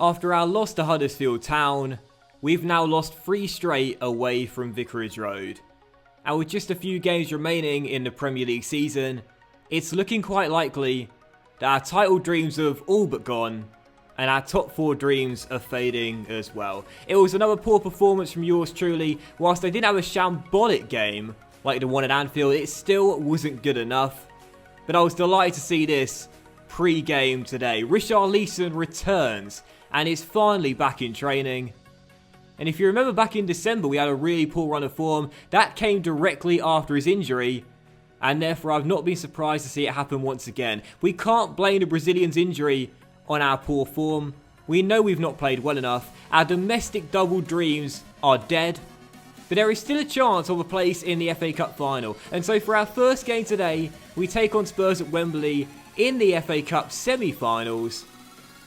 After our loss to Huddersfield Town, we've now lost 3 straight away from Vicarage Road. And with just a few games remaining in the Premier League season, it's looking quite likely that our title dreams have all but gone, and our top 4 dreams are fading as well. It was another poor performance from yours truly. Whilst I didn't have a shambolic game like the one at Anfield, it still wasn't good enough. But I was delighted to see this pre-game today. Richarlison returns and is finally back in training. And if you remember back in December, we had a really poor run of form. That came directly after his injury, and therefore I've not been surprised to see it happen once again. We can't blame the Brazilian's injury on our poor form. We know we've not played well enough. Our domestic double dreams are dead. But there is still a chance of a place in the FA Cup final. And so for our first game today, we take on Spurs at Wembley in the FA Cup semi-finals,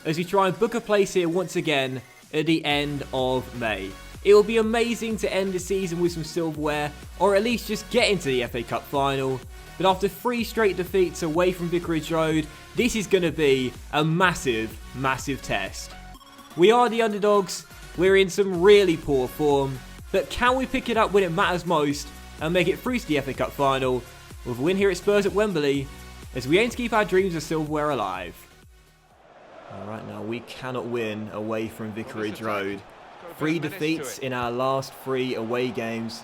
as we try and book a place here once again at the end of May. It will be amazing to end the season with some silverware, or at least just get into the FA Cup final. But after 3 straight defeats away from Vicarage Road, this is going to be a massive, massive test. We are the underdogs, we're in some really poor form, but can we pick it up when it matters most and make it through to the FA Cup final with a win here at Spurs at Wembley, as we aim to keep our dreams of silverware alive? Alright, now we cannot win away from Vicarage Road. 3 defeats in our last 3 away games.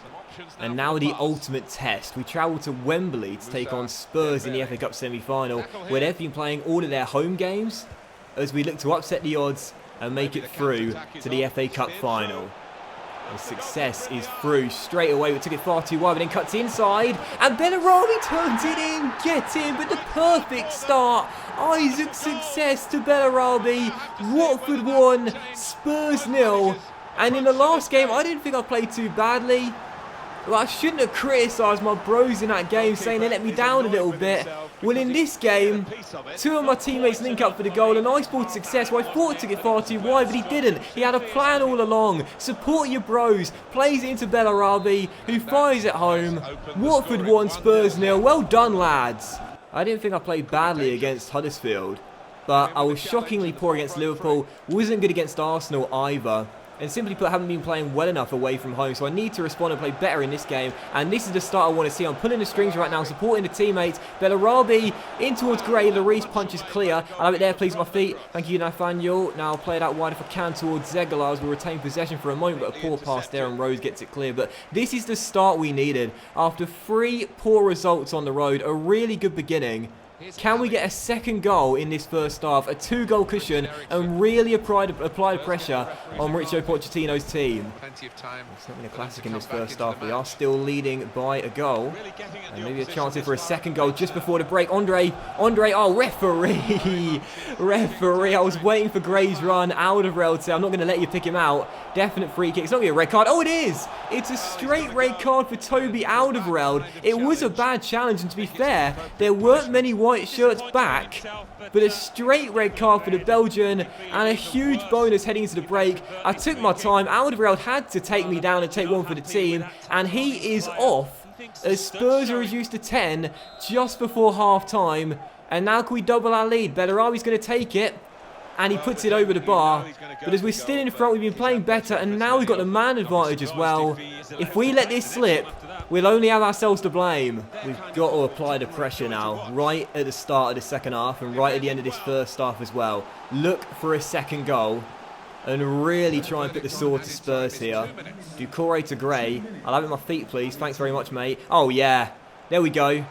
And now the ultimate test. We travel to Wembley to take on Spurs in the FA Cup semi-final, where they've been playing all of their home games, as we look to upset the odds and make it through to the FA Cup final. And success is through straight away. We took it far too wide, but then cuts inside, and Bellarami turns it in, gets in, but the perfect start. Isaac's success to Bellarami. Watford 1, Spurs 0. And in the last game, I didn't think I played too badly. Well, I shouldn't have criticised my bros in that game, saying they let me down a little bit. Well, in this game, 2 of my teammates link up for the goal, and I scored success. Well, I thought it took it far too wide, but he didn't. He had a plan all along. Support your bros. Plays it into Bellarami, who fires it home. Watford 1, Spurs 0. Well done, lads. I didn't think I played badly against Huddersfield, but I was shockingly poor against Liverpool. Wasn't good against Arsenal either. And simply put, haven't been playing well enough away from home. So I need to respond and play better in this game. And this is the start I want to see. I'm pulling the strings right now, supporting the teammates. Bellarami in towards Gray. Lloris punches clear. I'll have it there, please, my feet. Thank you, Nathaniel. Now I'll play it out wide if I can towards Zegala, as we retain possession for a moment. But a poor pass there, and Rose gets it clear. But this is the start we needed. After 3 poor results on the road, a really good beginning. Can we get a second goal in this first half, a 2-goal cushion, and really apply pressure on Mauricio Pochettino's team? It's not been a classic in this first half. We are still leading by a goal, and maybe a chance here for a second goal just before the break. Andre, oh, referee, referee. I was waiting for Gray's run out of Alderweireld. I'm not going to let you pick him out. Definite free kick. It's not going to be a red card. Oh, it is. It's a straight red card for Toby Alderweireld. It was a bad challenge, and to be fair, there weren't many white shirts back, but a straight red card for the Belgian, and a huge bonus heading into the break. I took my time. Alderweireld had to take me down and take one for the team, and he is off as Spurs are reduced to 10 just before half time. And now can we double our lead? Bellarami's going to take it, and he puts it over the bar. But as we're still in front, we've been playing better, and now we've got the man advantage as well. If we let this slip, we'll only have ourselves to blame. We've got to apply the pressure now, right at the start of the second half and right at the end of this first half as well. Look for a second goal and really try and put the sword to Spurs here. Doucouré to Gray. I'll have it at my feet, please. Thanks very much, mate. Oh, yeah. There we go.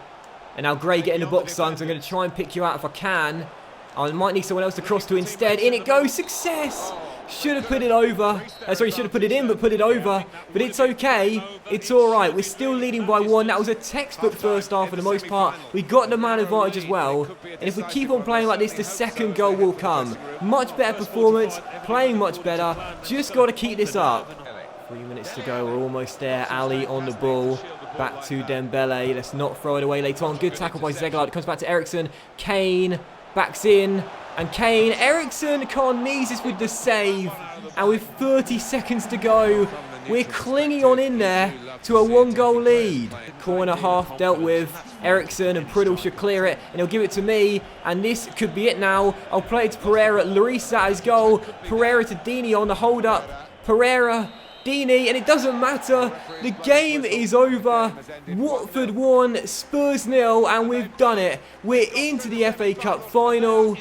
And now Gray get in the box, son, so I'm going to try and pick you out if I can. I might need someone else to cross to instead. In it goes. Success! Should have put it over. Sorry, should have put it in, but put it over. But it's okay. It's all right. We're still leading by 1. That was a textbook first half for the most part. We got the man advantage as well. And if we keep on playing like this, the second goal will come. Much better performance. Playing much better. Just got to keep this up. 3 minutes to go. We're almost there. Ali on the ball. Back to Dembele. Let's not throw it away later on. Good tackle by Zegala. It comes back to Eriksson. Kane backs in. And Kane, Eriksson can't knees this with the save. And with 30 seconds to go, we're clinging on in there to a 1-goal lead. Corner half dealt with. Ericsson and Priddle should clear it, and he'll give it to me, and this could be it now. I'll play it to Pereira. Lloris at his goal. Pereira to Dini on the hold-up. Pereira, Dini, and it doesn't matter. The game is over. Watford 1, Spurs 0, and we've done it. We're into the FA Cup final.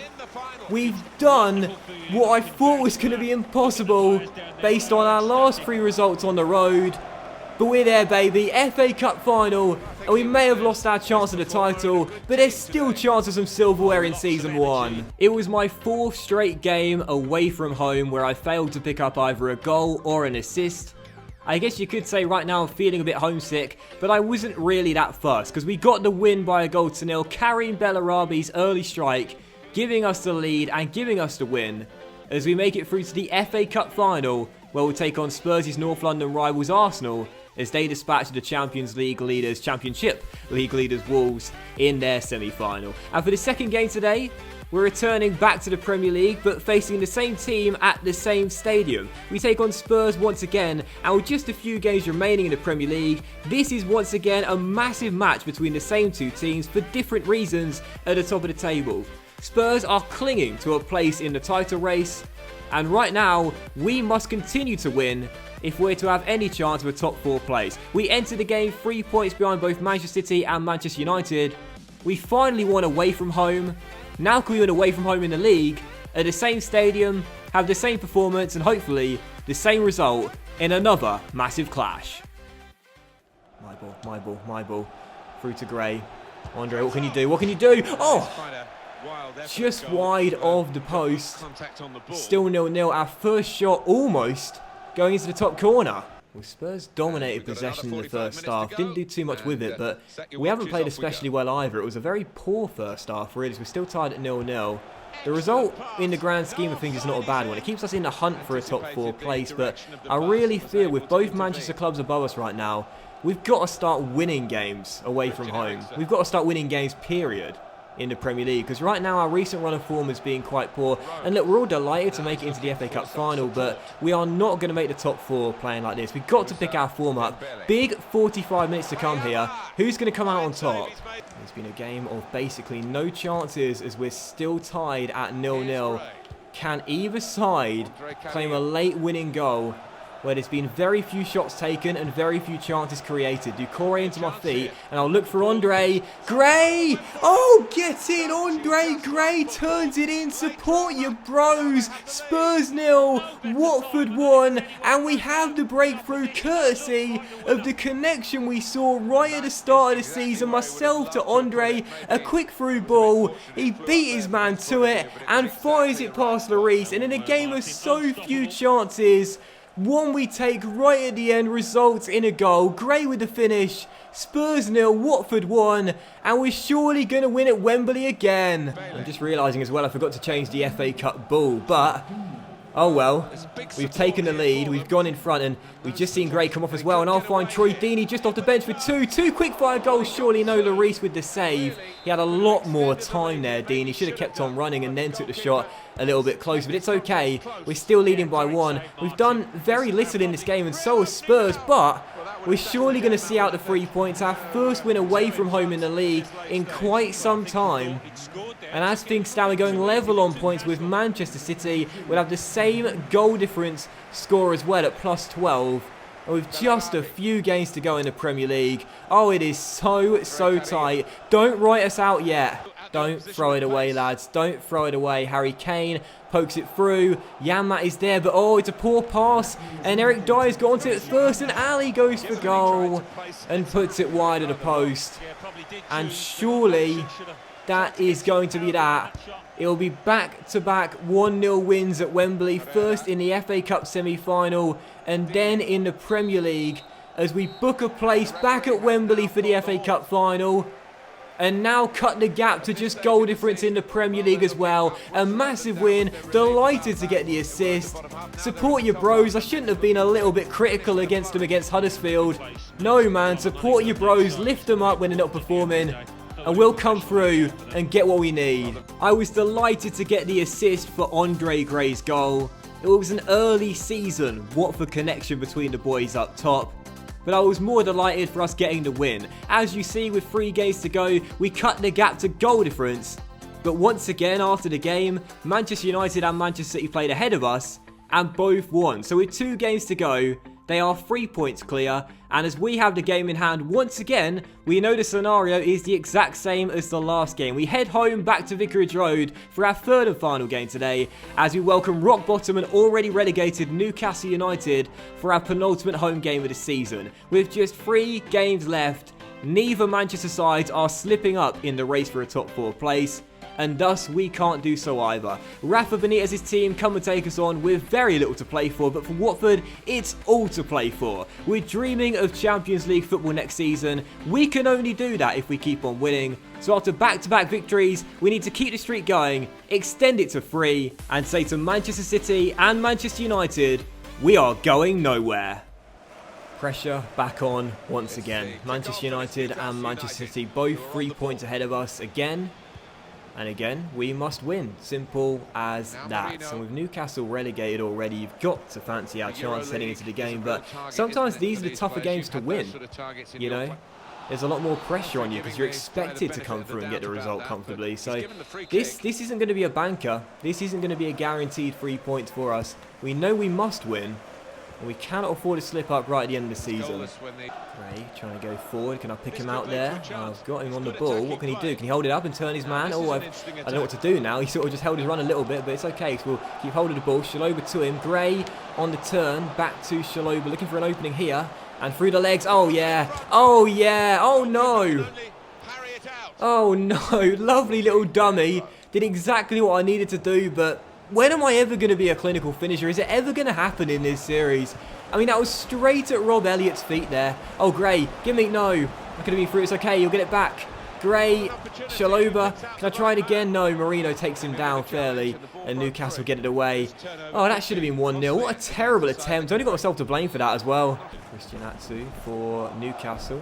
We've done what I thought was going to be impossible based on our last 3 results on the road. But we're there, baby. FA Cup final, and we may have lost our chance at the title, but there's still chance of some silverware in Season 1. It was my 4th straight game away from home where I failed to pick up either a goal or an assist. I guess you could say right now I'm feeling a bit homesick, but I wasn't really that fussed, because we got the win by a goal to nil, carrying Bellarabi's early strike, giving us the lead and giving us the win, as we make it through to the FA Cup final, where we'll take on Spurs' North London rivals Arsenal, as they dispatch the Championship League leaders Wolves in their semi-final. And for the second game today, we're returning back to the Premier League, but facing the same team at the same stadium. We take on Spurs once again, and with just a few games remaining in the Premier League, this is once again a massive match between the same 2 teams for different reasons at the top of the table. Spurs are clinging to a place in the title race, and right now, we must continue to win if we're to have any chance of a top 4 place. We enter the game 3 points behind both Manchester City and Manchester United. We finally won away from home. Now can we win away from home in the league, at the same stadium, have the same performance, and hopefully the same result in another massive clash. My ball. Through to Gray. Andre, what can you do? What can you do? Oh! Just wide of the post. Still 0-0. Our first shot almost going into the top corner. Well, Spurs dominated possession in the first half. Didn't do too much with it, but we haven't played especially well either. It was a very poor first half, really. We're still tied at 0-0. The result, in the grand scheme of things, is not a bad one. It keeps us in the hunt for a top 4 place, but I really feel with both Manchester clubs above us right now, we've got to start winning games away from home. We've got to start winning games, period, in the Premier League, because right now our recent run of form has been quite poor. And look, we're all delighted to make it into the FA Cup final, but we are not going to make the top 4 playing like this. We've got to pick our form up. Big 45 minutes to come here. Who's going to come out on top? It's been a game of basically no chances, as we're still tied at 0-0. Can either side claim a late winning goal where there's been very few shots taken and very few chances created? Doucouré into my feet, and I'll look for Andre Gray. Oh, get in, Andre Gray turns it in. Support your bros. Spurs 0, Watford 1, and we have the breakthrough courtesy of the connection we saw right at the start of the season. Myself to Andre, a quick through ball. He beat his man to it and fires it past Lloris, and in a game of so few chances, one we take right at the end results in a goal. Gray with the finish. Spurs 0, Watford 1, and we're surely going to win at Wembley again. I'm just realising as well I forgot to change the FA Cup ball, but oh well. We've taken the lead, we've gone in front, and we've just seen Gray come off as well, and I'll find Troy Deeney just off the bench for 2 quick-fire goals. Surely no Lloris with the save. He had a lot more time there, Deeney. Should have kept on running and then took the shot a little bit closer, but it's okay. We're still leading by 1. We've done very little in this game, and so has Spurs, but we're surely going to see out the 3 points. Our first win away from home in the league in quite some time. And as things stand, we're going level on points with Manchester City. We'll have the same goal difference score as well at +12. And with just a few games to go in the Premier League. Oh, it is so tight. Don't write us out yet. Don't throw it away, lads. Don't throw it away. Harry Kane pokes it through. Yanmat is there, but oh, it's a poor pass. And Eric Dyer's got onto it first, and Ali goes for goal and puts it wide of the post. And surely that is going to be that. It'll be back-to-back 1-0 wins at Wembley. First in the FA Cup semi-final, and then in the Premier League, as we book a place back at Wembley for the FA Cup final. And now cut the gap to just goal difference in the Premier League as well. A massive win. Delighted to get the assist. Support your bros. I shouldn't have been a little bit critical against them against Huddersfield. No, man. Support your bros. Lift them up when they're not performing. And we'll come through and get what we need. I was delighted to get the assist for Andre Gray's goal. It was an early season Watford connection between the boys up top. but I was more delighted for us getting the win. As you see, with 3 games to go, we cut the gap to goal difference. But once again, after the game, Manchester United and Manchester City played ahead of us and both won. So with 2 games to go, they are 3 points clear, and as we have the game in hand once again, we know the scenario is the exact same as the last game. We head home back to Vicarage Road for our 3rd and final game today, as we welcome rock bottom and already relegated Newcastle United for our penultimate home game of the season. With just 3 games left, neither Manchester sides are slipping up in the race for a top 4 place, and thus we can't do so either. Rafa Benitez's team come and take us on with very little to play for, but for Watford, it's all to play for. We're dreaming of Champions League football next season. We can only do that if we keep on winning. So after back-to-back victories, we need to keep the streak going, extend it to 3, and say to Manchester City and Manchester United, we are going nowhere. Pressure back on once again. Manchester United and Manchester City both 3 points ahead of us again. And again, we must win. Simple as that. So with Newcastle relegated already, you've got to fancy our chance heading into the game. But sometimes these are the tougher games to win. You know, there's a lot more pressure on you because you're expected to come through and get the result comfortably. So this isn't going to be a banker. This isn't going to be a guaranteed 3 points for us. We know we must win. And we cannot afford to slip up right at the end of the season. Gray trying to go forward. Can I pick him out there? I've got him on the ball. What can he do? Can he hold it up and turn his man? Oh, I don't know what to do now. He sort of just held his run a little bit, but it's okay. So we'll keep holding the ball. Chalobah to him. Gray on the turn. Back to Chalobah. Looking for an opening here. And through the legs. Oh, yeah. Oh, yeah. Oh, no. Oh, no. Lovely little dummy. Did exactly what I needed to do, but when am I ever going to be a clinical finisher? Is it ever going to happen in this series? I mean, that was straight at Rob Elliott's feet there. Oh, Gray, give me, no. I could have been through, it's okay, you'll get it back. Gray, Chalobah, can I try it again? No, Marino takes him down fairly, and Newcastle get it away. Oh, that should have been 1-0. What a terrible attempt. Only got myself to blame for that as well. Christian Atsu for Newcastle.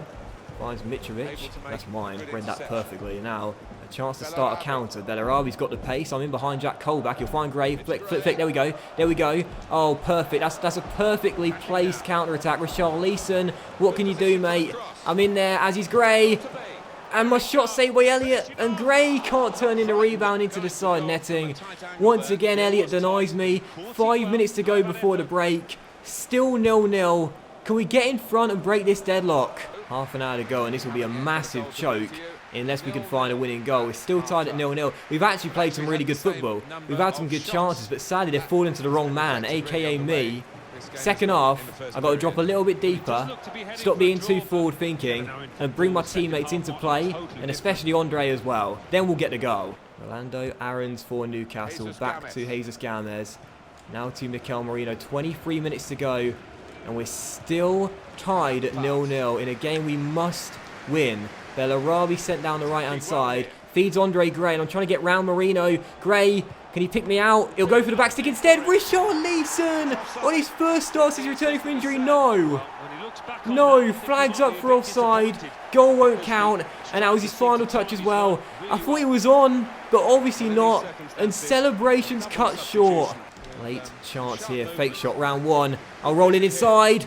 Finds Mitrovic. That's mine. Read that perfectly. Now, a chance to start a counter. Delarabi's got the pace. I'm in behind Jack Colback. You'll find Gray. Flick, flick, flick. There we go. There we go. Oh, perfect. That's a perfectly placed counter-attack. Richarlison, what can you do, mate? I'm in there, as is Gray. And my shot saved by Elliott. And Gray can't turn in the rebound into the side netting. Once again, Elliott denies me. 5 minutes to go before the break. Still 0-0. Can we get in front and break this deadlock? Half an hour to go, and this will be a massive choke unless we can find a winning goal. We're still tied at 0-0. We've actually played some really good football. We've had some good chances, but sadly they've fallen to the wrong man, a.k.a. me. Second half, I've got to drop a little bit deeper, stop being too forward thinking, and bring my teammates into play, and especially Andre as well. Then we'll get the goal. Rolando Aarons for Newcastle, back to Jesus Gomez. Now to Mikel Merino, 23 minutes to go. And we're still tied at 0-0 in a game we must win. Bellarabi sent down the right-hand side. Feeds Andre Gray, and I'm trying to get round Marino. Gray, can he pick me out? He'll go for the back stick instead. Richarlison on his first start since returning from injury. No. No. Flags up for offside. Goal won't count. And that was his final touch as well. I thought he was on, but obviously not. And celebrations cut short. Late chance here, fake shot, round one. I'll roll it inside.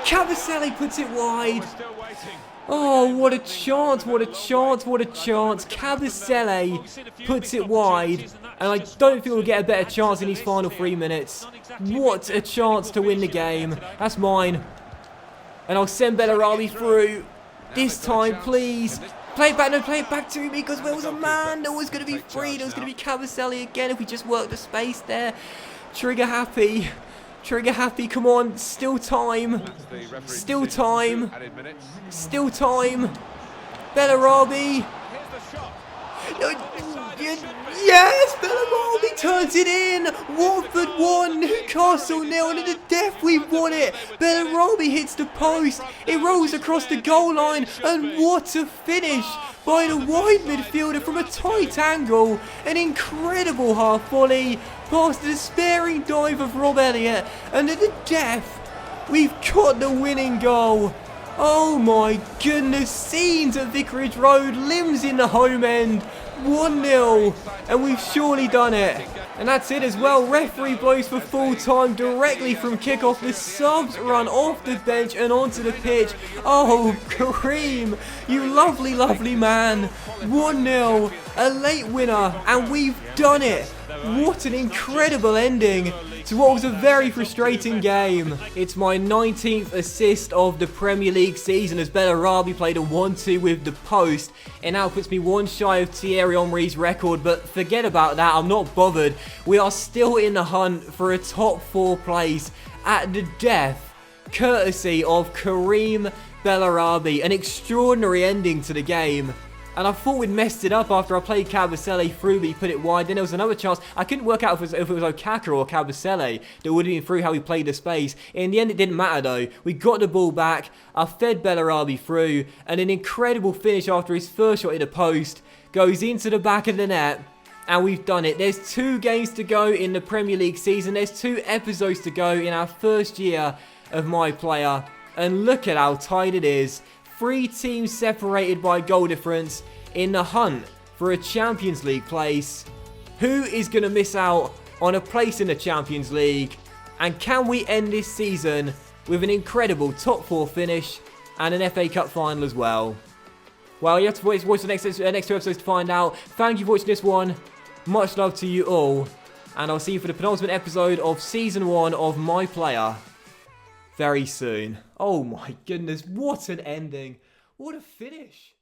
Kabasele puts it wide. Oh, what a chance, what a chance, what a chance. Kabasele puts it wide. And I don't think we'll get a better chance in these final 3 minutes. What a chance to win the game. That's mine. And I'll send Bellarabi through. This time, please. Play it back, no, play it back to me, because there was a man. There was going to be free. There was going to be Kabasele again if we just worked the space there. Trigger happy. Trigger happy, come on. Still time. Still time. Still time. Bellarabi. Yes, Bellarabi turns it in. Watford 1, Newcastle 0, and at the death we've won it. Bellarabi hits the post. It rolls across the goal line, and what a finish by the wide midfielder from a tight angle. An incredible half volley past the despairing dive of Rob Elliott, and at the death we've got the winning goal. Oh my goodness, scenes at Vicarage Road, limbs in the home end. 1-0, and we've surely done it. And that's it as well. Referee blows for full time directly from kickoff. The subs run off the bench and onto the pitch. Oh, Kareem, you lovely, lovely man. 1-0, a late winner, and we've done it. What an incredible ending to what was a very frustrating game. It's my 19th assist of the Premier League season as Bellarabi played a 1-2 with the post. It now puts me one shy of Thierry Henry's record, but forget about that, I'm not bothered. We are still in the hunt for a top 4 place at the death, courtesy of Kareem Bellarabi. An extraordinary ending to the game. And I thought we'd messed it up after I played Kabasele through, but he put it wide. Then there was another chance. I couldn't work out if it was Okaka or Kabasele that would have been through how he played the space. In the end, it didn't matter though. We got the ball back. I fed Bellarabi through. And an incredible finish after his first shot in the post. Goes into the back of the net. And we've done it. There's 2 games to go in the Premier League season. There's 2 episodes to go in our first year of My Player. And look at how tight it is. 3 teams separated by goal difference in the hunt for a Champions League place. Who is going to miss out on a place in the Champions League? And can we end this season with an incredible top 4 finish and an FA Cup final as well? Well, you have to watch the next 2 episodes to find out. Thank you for watching this one. Much love to you all. And I'll see you for the penultimate episode of Season 1 of My Player very soon. Oh my goodness, what an ending. What a finish.